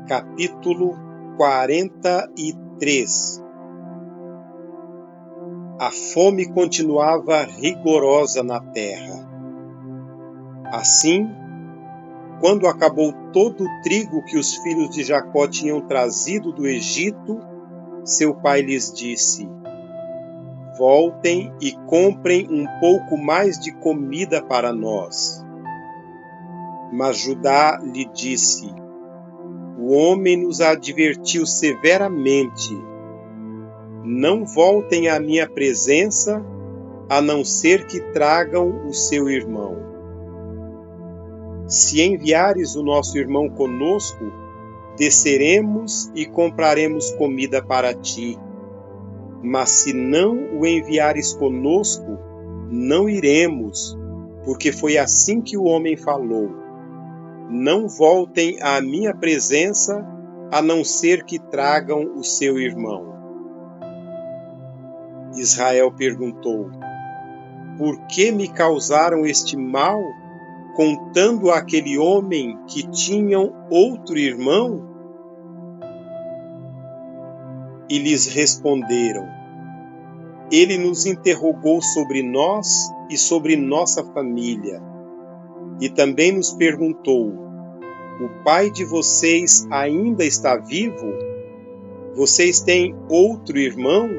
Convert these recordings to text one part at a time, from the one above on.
Capítulo 43. A fome continuava rigorosa na terra. Assim, quando acabou todo o trigo que os filhos de Jacó tinham trazido do Egito, seu pai lhes disse: Voltem e comprem um pouco mais de comida para nós. Mas Judá lhe disse: O homem nos advertiu severamente: Não voltem à minha presença, a não ser que tragam o seu irmão. Se enviares o nosso irmão conosco, desceremos e compraremos comida para ti. Mas se não o enviares conosco, não iremos, porque foi assim que o homem falou: Não voltem à minha presença, a não ser que tragam o seu irmão. Israel perguntou: Por que me causaram este mal, contando àquele homem que tinham outro irmão? E lhes responderam: Ele nos interrogou sobre nós e sobre nossa família. E também nos perguntou: O pai de vocês ainda está vivo? Vocês têm outro irmão?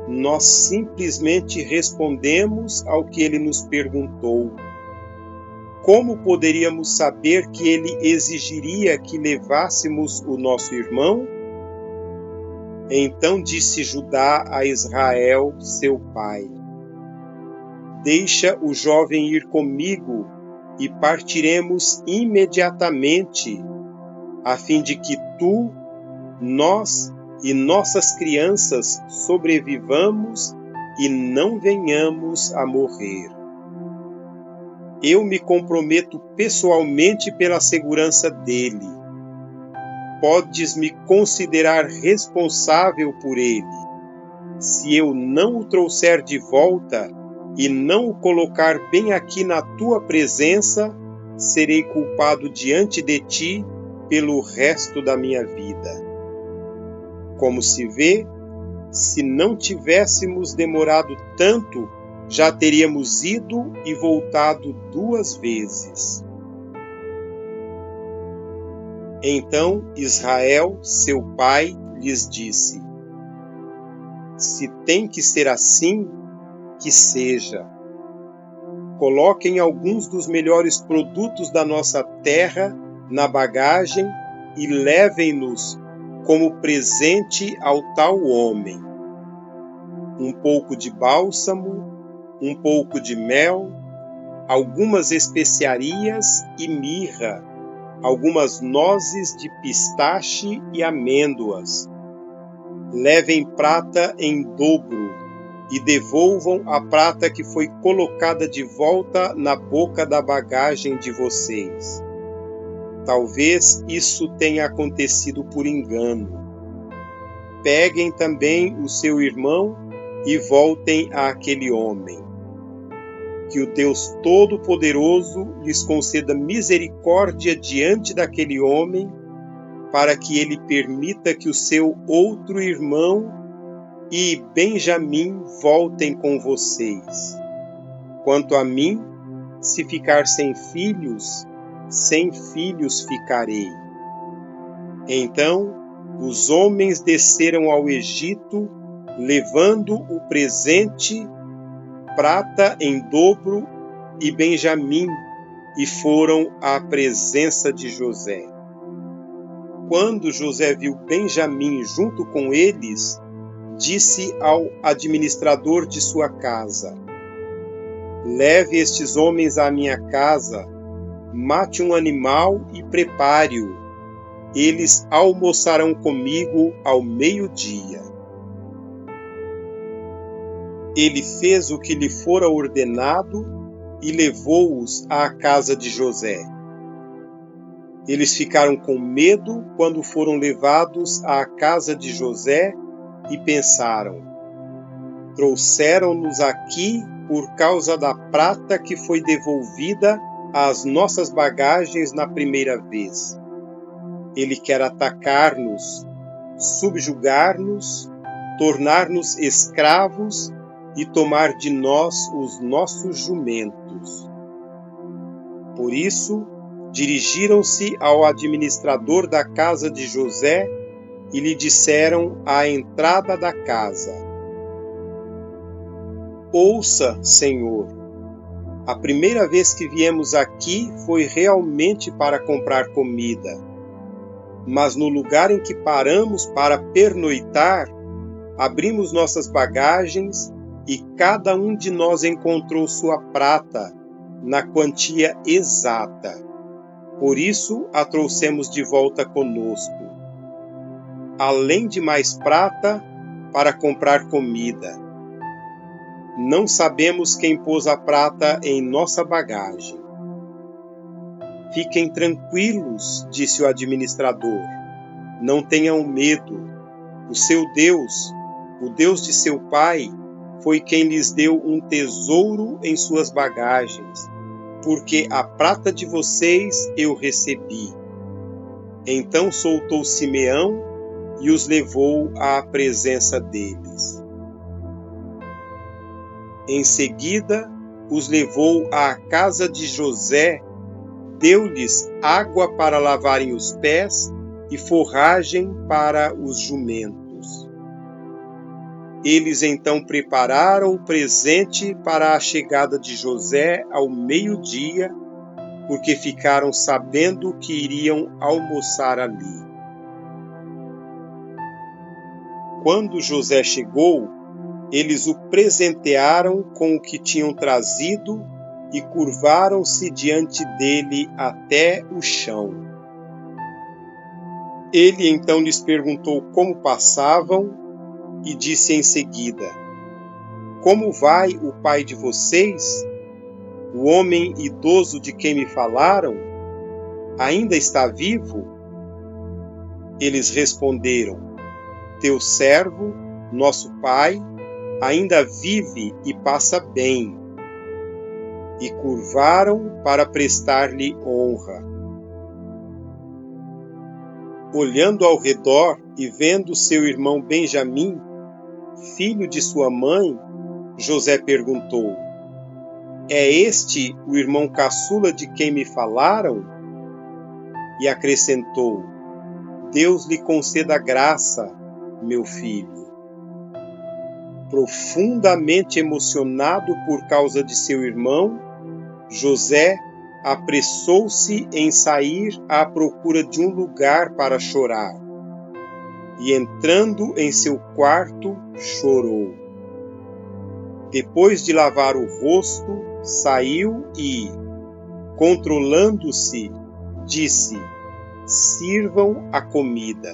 Nós simplesmente respondemos ao que ele nos perguntou. Como poderíamos saber que ele exigiria que levássemos o nosso irmão? Então disse Judá a Israel, seu pai: Deixa o jovem ir comigo e partiremos imediatamente, a fim de que tu, nós e nossas crianças sobrevivamos e não venhamos a morrer. Eu me comprometo pessoalmente pela segurança dele. Podes me considerar responsável por ele. Se eu não o trouxer de volta e não o colocar bem aqui na tua presença, serei culpado diante de ti pelo resto da minha vida. Como se vê, se não tivéssemos demorado tanto, já teríamos ido e voltado 2 vezes. Então Israel, seu pai, lhes disse: Se tem que ser assim, que seja. Coloquem alguns dos melhores produtos da nossa terra na bagagem e levem-nos como presente ao tal homem. Um pouco de bálsamo, um pouco de mel, algumas especiarias e mirra, algumas nozes de pistache e amêndoas. Levem prata em dobro e devolvam a prata que foi colocada de volta na boca da bagagem de vocês. Talvez isso tenha acontecido por engano. Peguem também o seu irmão e voltem àquele homem. Que o Deus Todo-Poderoso lhes conceda misericórdia diante daquele homem, para que ele permita que o seu outro irmão e Benjamim voltem com vocês. Quanto a mim, se ficar sem filhos ficarei. Então os homens desceram ao Egito, levando o presente, prata em dobro e Benjamim, e foram à presença de José. Quando José viu Benjamim junto com eles, disse ao administrador de sua casa: Leve estes homens à minha casa, mate um animal e prepare-o. Eles almoçarão comigo ao meio-dia. Ele fez o que lhe fora ordenado e levou-os à casa de José. Eles ficaram com medo quando foram levados à casa de José e pensaram: Trouxeram-nos aqui por causa da prata que foi devolvida às nossas bagagens na primeira vez. Ele quer atacar-nos, subjugar-nos, tornar-nos escravos e tomar de nós os nossos jumentos. Por isso, dirigiram-se ao administrador da casa de José e lhe disseram à entrada da casa: Ouça, Senhor, a primeira vez que viemos aqui foi realmente para comprar comida. Mas no lugar em que paramos para pernoitar, abrimos nossas bagagens e cada um de nós encontrou sua prata na quantia exata. Por isso a trouxemos de volta conosco, além de mais prata para comprar comida. Não sabemos quem pôs a prata em nossa bagagem. Fiquem tranquilos, disse o administrador. Não tenham medo. O seu Deus, o Deus de seu pai, foi quem lhes deu um tesouro em suas bagagens, porque a prata de vocês eu recebi. Então soltou Simeão e os levou à presença deles. Em seguida, os levou à casa de José, deu-lhes água para lavarem os pés e forragem para os jumentos. Eles então prepararam o presente para a chegada de José ao meio-dia, porque ficaram sabendo que iriam almoçar ali. Quando José chegou, eles o presentearam com o que tinham trazido e curvaram-se diante dele até o chão. Ele então lhes perguntou como passavam e disse em seguida: Como vai o pai de vocês? O homem idoso de quem me falaram? Ainda está vivo? Eles responderam: Teu servo, nosso pai, ainda vive e passa bem. E curvaram para prestar-lhe honra. Olhando ao redor e vendo seu irmão Benjamim, filho de sua mãe, José perguntou: É este o irmão caçula de quem me falaram? E acrescentou: Deus lhe conceda graça, meu filho. Profundamente emocionado por causa de seu irmão, José apressou-se em sair à procura de um lugar para chorar. E entrando em seu quarto, chorou. Depois de lavar o rosto, saiu e, controlando-se, disse: Sirvam a comida.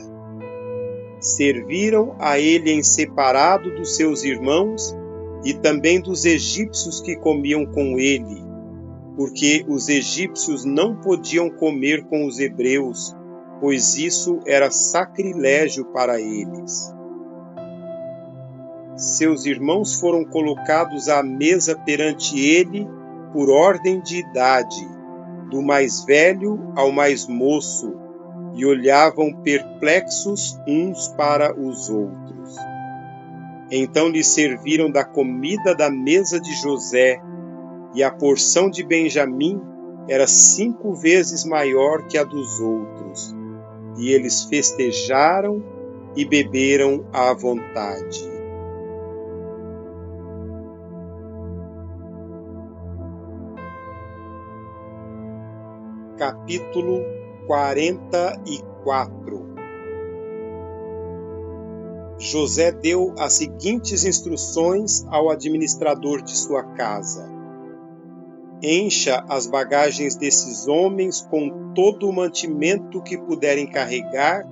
Serviram a ele em separado dos seus irmãos e também dos egípcios que comiam com ele, porque os egípcios não podiam comer com os hebreus, pois isso era sacrilégio para eles. Seus irmãos foram colocados à mesa perante ele por ordem de idade, do mais velho ao mais moço, e olhavam perplexos uns para os outros. Então lhe serviram da comida da mesa de José, e a porção de Benjamim era 5 vezes maior que a dos outros. E eles festejaram e beberam à vontade. Capítulo 44. José deu as seguintes instruções ao administrador de sua casa: Encha as bagagens desses homens com todo o mantimento que puderem carregar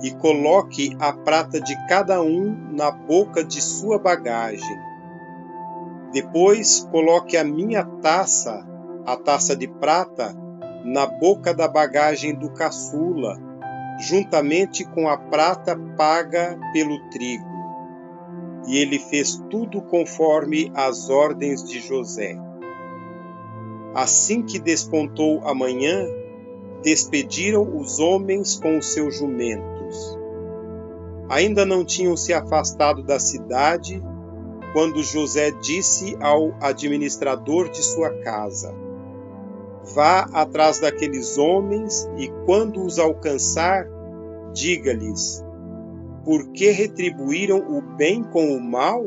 e coloque a prata de cada um na boca de sua bagagem. Depois coloque a minha taça, a taça de prata, na boca da bagagem do caçula, juntamente com a prata paga pelo trigo. E ele fez tudo conforme as ordens de José. Assim que despontou a manhã, despediram os homens com os seus jumentos. Ainda não tinham se afastado da cidade, quando José disse ao administrador de sua casa: vá atrás daqueles homens e, quando os alcançar, diga-lhes: por que retribuíram o bem com o mal?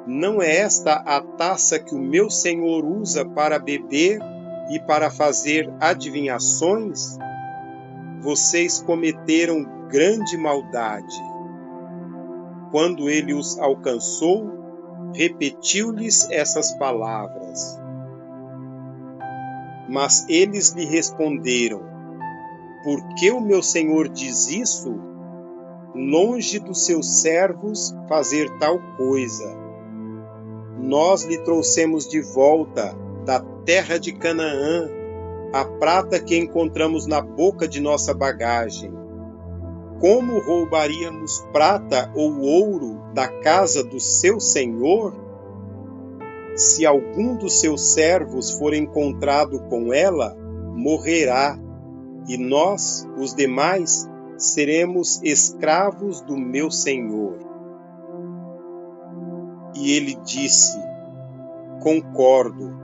Não é esta a taça que o meu senhor usa para beber e para fazer adivinhações? Vocês cometeram grande maldade. Quando ele os alcançou, repetiu-lhes essas palavras. Mas eles lhe responderam: por que o meu senhor diz isso? Longe dos seus servos fazer tal coisa. Nós lhe trouxemos de volta da terra de Canaã a prata que encontramos na boca de nossa bagagem. Como roubaríamos prata ou ouro da casa do seu senhor? Se algum dos seus servos for encontrado com ela, morrerá, e nós, os demais, seremos escravos do meu senhor. E ele disse: concordo.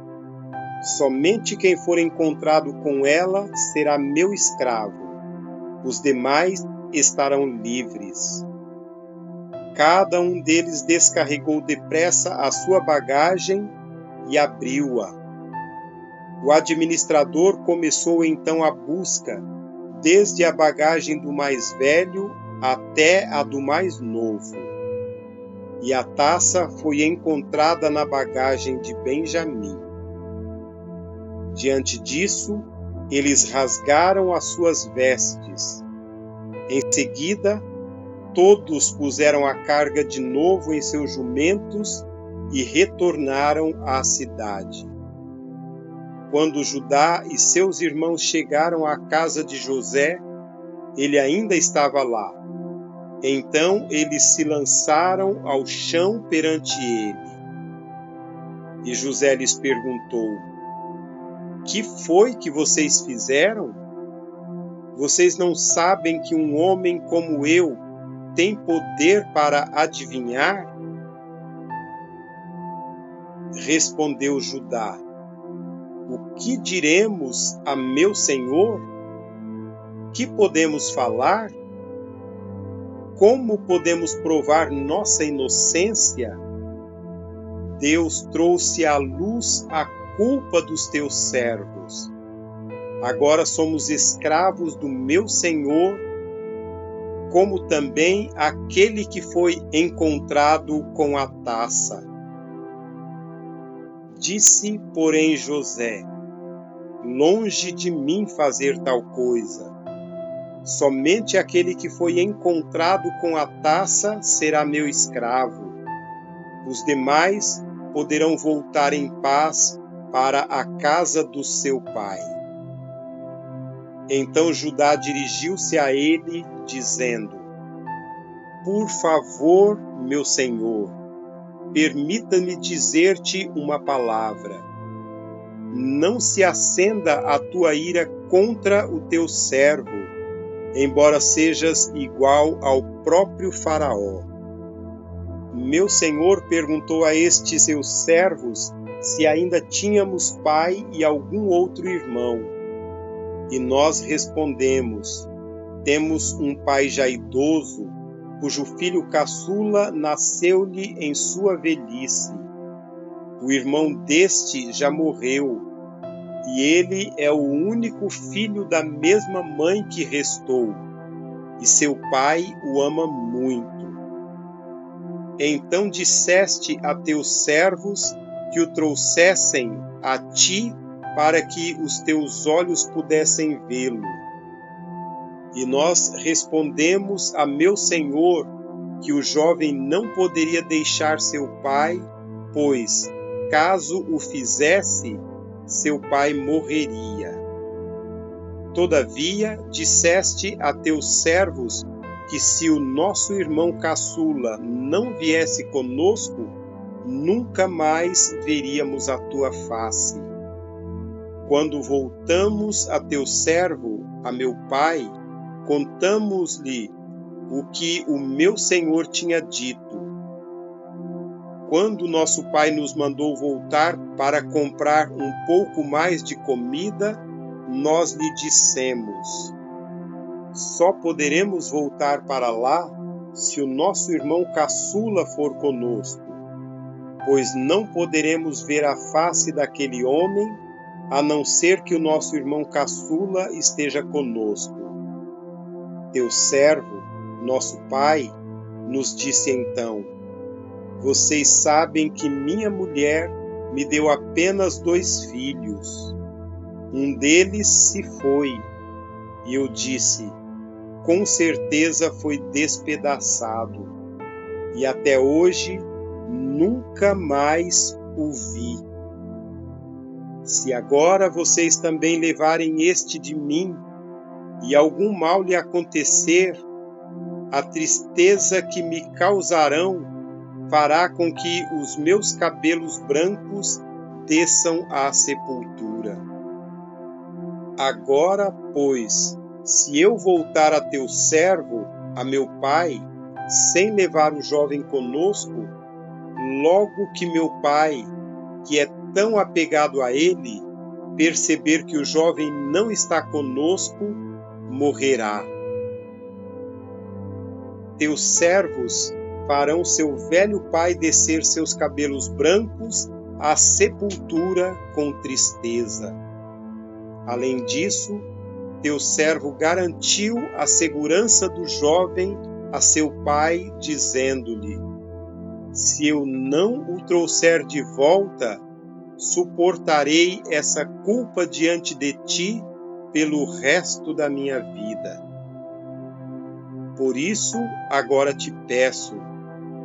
Somente quem for encontrado com ela será meu escravo. Os demais estarão livres. Cada um deles descarregou depressa a sua bagagem e abriu-a. O administrador começou então a busca, desde a bagagem do mais velho até a do mais novo. E a taça foi encontrada na bagagem de Benjamim. Diante disso, eles rasgaram as suas vestes. Em seguida, todos puseram a carga de novo em seus jumentos e retornaram à cidade. Quando Judá e seus irmãos chegaram à casa de José, ele ainda estava lá. Então eles se lançaram ao chão perante ele. E José lhes perguntou: que foi que vocês fizeram? Vocês não sabem que um homem como eu tem poder para adivinhar? Respondeu Judá: o que diremos a meu senhor? Que podemos falar? Como podemos provar nossa inocência? Deus trouxe à luz a culpa dos teus servos. Agora somos escravos do meu senhor, como também aquele que foi encontrado com a taça. Disse, porém, José: longe de mim fazer tal coisa. Somente aquele que foi encontrado com a taça será meu escravo. Os demais poderão voltar em paz para a casa do seu pai. Então Judá dirigiu-se a ele, dizendo: por favor, meu senhor, permita-me dizer-te uma palavra. Não se acenda a tua ira contra o teu servo, embora sejas igual ao próprio Faraó. Meu senhor perguntou a estes seus servos se ainda tínhamos pai e algum outro irmão. E nós respondemos: temos um pai já idoso, cujo filho caçula nasceu-lhe em sua velhice. O irmão deste já morreu, e ele é o único filho da mesma mãe que restou, e seu pai o ama muito. Então disseste a teus servos que o trouxessem a ti para que os teus olhos pudessem vê-lo. E nós respondemos a meu senhor que o jovem não poderia deixar seu pai, pois, caso o fizesse, seu pai morreria. Todavia, disseste a teus servos que se o nosso irmão caçula não viesse conosco, nunca mais veríamos a tua face. Quando voltamos a teu servo, a meu pai, contamos-lhe o que o meu senhor tinha dito. Quando nosso pai nos mandou voltar para comprar um pouco mais de comida, nós lhe dissemos: só poderemos voltar para lá se o nosso irmão caçula for conosco, pois não poderemos ver a face daquele homem, a não ser que o nosso irmão caçula esteja conosco. Teu servo, nosso pai, nos disse então: vocês sabem que minha mulher me deu apenas 2 filhos. Um deles se foi, e eu disse: com certeza foi despedaçado, e até hoje nunca mais o vi. Se agora vocês também levarem este de mim, e algum mal lhe acontecer, a tristeza que me causarão fará com que os meus cabelos brancos desçam à sepultura. Agora, pois, se eu voltar a teu servo, a meu pai, sem levar o jovem conosco, logo que meu pai, que é tão apegado a ele, perceber que o jovem não está conosco, morrerá. Teus servos farão seu velho pai descer seus cabelos brancos à sepultura com tristeza. Além disso, teu servo garantiu a segurança do jovem a seu pai, dizendo-lhe: se eu não o trouxer de volta, suportarei essa culpa diante de ti pelo resto da minha vida. Por isso, agora te peço,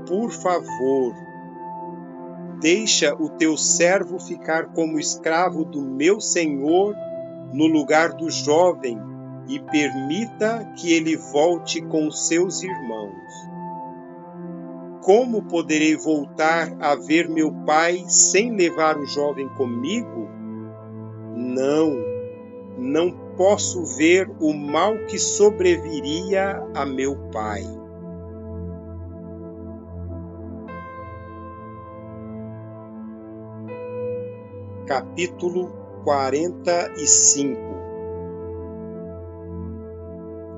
por favor, deixa o teu servo ficar como escravo do meu senhor no lugar do jovem e permita que ele volte com seus irmãos. Como poderei voltar a ver meu pai sem levar o jovem comigo? Não posso ver o mal que sobreviria a meu pai. Capítulo 45.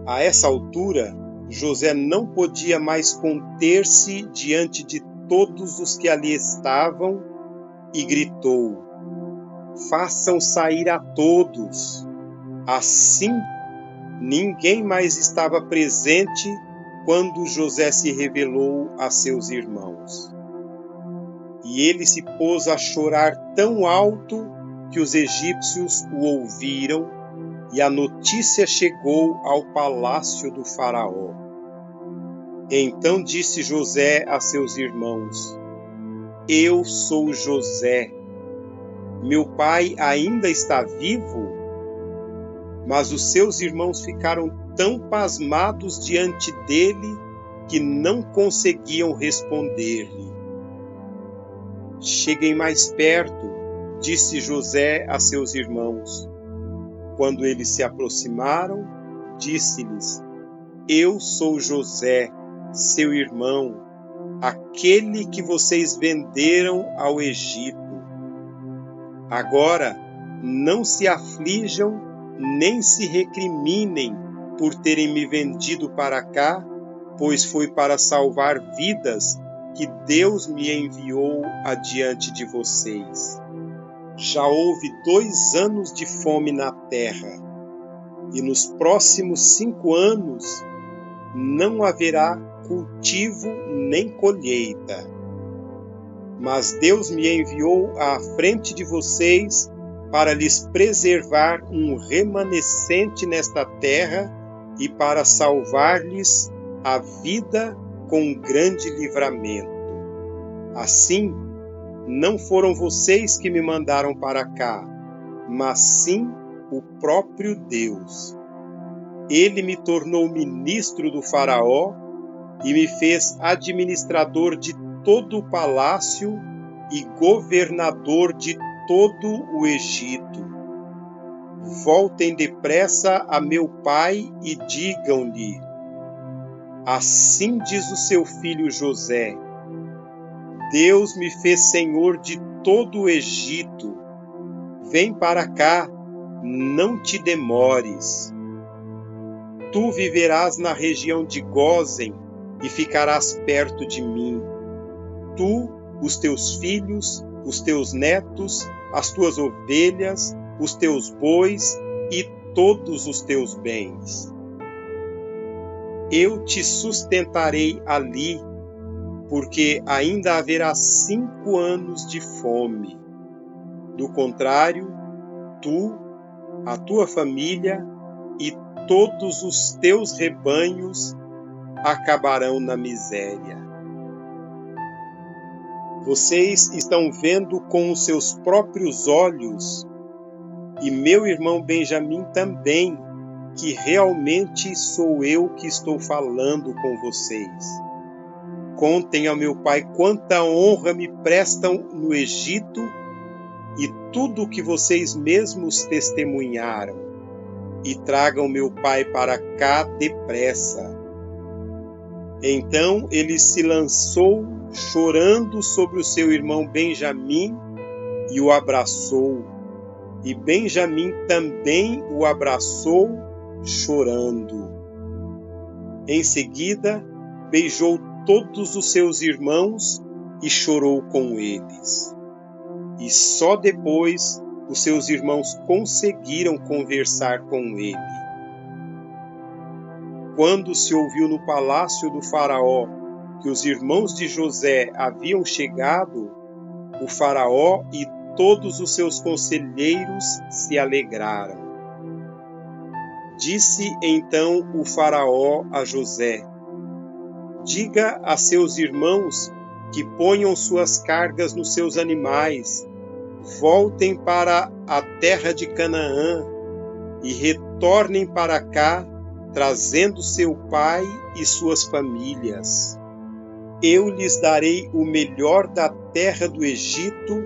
A essa altura, José não podia mais conter-se diante de todos os que ali estavam e gritou: façam sair a todos. Assim, ninguém mais estava presente quando José se revelou a seus irmãos. E ele se pôs a chorar tão alto que os egípcios o ouviram, e a notícia chegou ao palácio do faraó. Então disse José a seus irmãos: eu sou José. Meu pai ainda está vivo? Mas os seus irmãos ficaram tão pasmados diante dele que não conseguiam responder-lhe. Cheguem mais perto, disse José a seus irmãos. Quando eles se aproximaram, disse-lhes: eu sou José, seu irmão, aquele que vocês venderam ao Egito. Agora, não se aflijam nem se recriminem por terem me vendido para cá, pois foi para salvar vidas que Deus me enviou adiante de vocês. Já houve 2 anos de fome na terra, e nos próximos 5 anos não haverá cultivo nem colheita. Mas Deus me enviou à frente de vocês para lhes preservar um remanescente nesta terra e para salvar-lhes a vida com grande livramento. Assim, não foram vocês que me mandaram para cá, mas sim o próprio Deus. Ele me tornou ministro do faraó e me fez administrador de todo o palácio e governador de todo o Egito. voltem depressa a meu pai e digam-lhe: assim diz o seu filho José: Deus me fez senhor de todo o Egito. Vem para cá, não te demores. Tu viverás na região de Gósen e ficarás perto de mim. Tu, os teus filhos, os teus netos, as tuas ovelhas, os teus bois e todos os teus bens. Eu te sustentarei ali, porque ainda haverá 5 anos de fome. Do contrário, tu, a tua família e todos os teus rebanhos acabarão na miséria. Vocês estão vendo com os seus próprios olhos, e meu irmão Benjamim também, que realmente sou eu que estou falando com vocês. Contem ao meu pai quanta honra me prestam no Egito e tudo o que vocês mesmos testemunharam, e tragam meu pai para cá depressa. Então ele se lançou chorando sobre o seu irmão Benjamim e o abraçou, e Benjamim também o abraçou chorando. Em seguida, beijou todos os seus irmãos e chorou com eles. E só depois os seus irmãos conseguiram conversar com ele. Quando se ouviu no palácio do faraó que os irmãos de José haviam chegado, o faraó e todos os seus conselheiros se alegraram. Disse então o faraó a José: diga a seus irmãos que ponham suas cargas nos seus animais, voltem para a terra de Canaã e retornem para cá, trazendo seu pai e suas famílias. Eu lhes darei o melhor da terra do Egito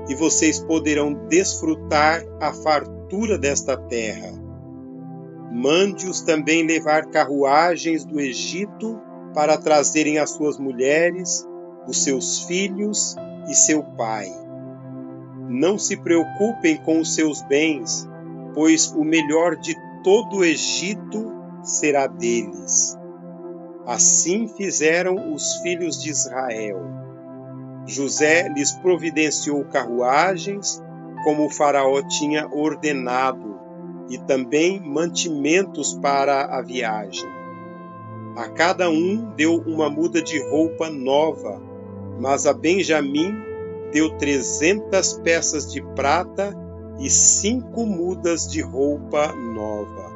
e vocês poderão desfrutar a fartura desta terra. Mande-os também levar carruagens do Egito para trazerem as suas mulheres, os seus filhos e seu pai. Não se preocupem com os seus bens, pois o melhor de todo o Egito será deles. Assim fizeram os filhos de Israel. José lhes providenciou carruagens, como o faraó tinha ordenado, e também mantimentos para a viagem. A cada um deu uma muda de roupa nova, mas a Benjamim deu 300 peças de prata e 5 mudas de roupa nova.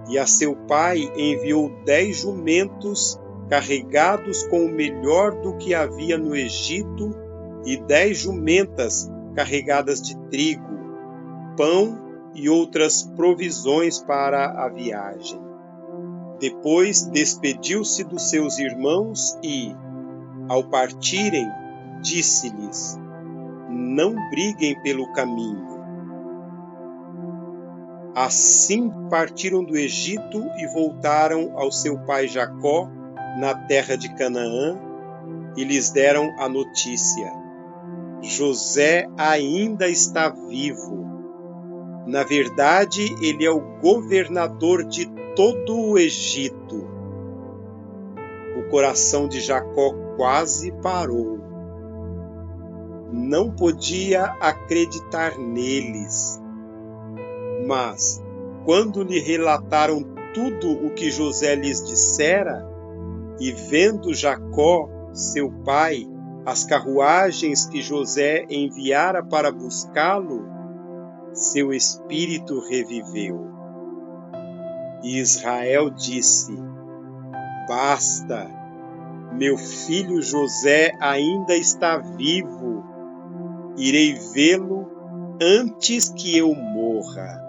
E a seu pai enviou 10 jumentos carregados com o melhor do que havia no Egito e 10 jumentas carregadas de trigo, pão e outras provisões para a viagem. Depois despediu-se dos seus irmãos e, ao partirem, disse-lhes: não briguem pelo caminho. Assim partiram do Egito e voltaram ao seu pai Jacó, na terra de Canaã, e lhes deram a notícia: José ainda está vivo. Na verdade, ele é o governador de todo o Egito. O coração de Jacó quase parou. Não podia acreditar neles. Mas, quando lhe relataram tudo o que José lhes dissera, e vendo Jacó, seu pai, as carruagens que José enviara para buscá-lo, seu espírito reviveu. E Israel disse: basta, meu filho José ainda está vivo, irei vê-lo antes que eu morra.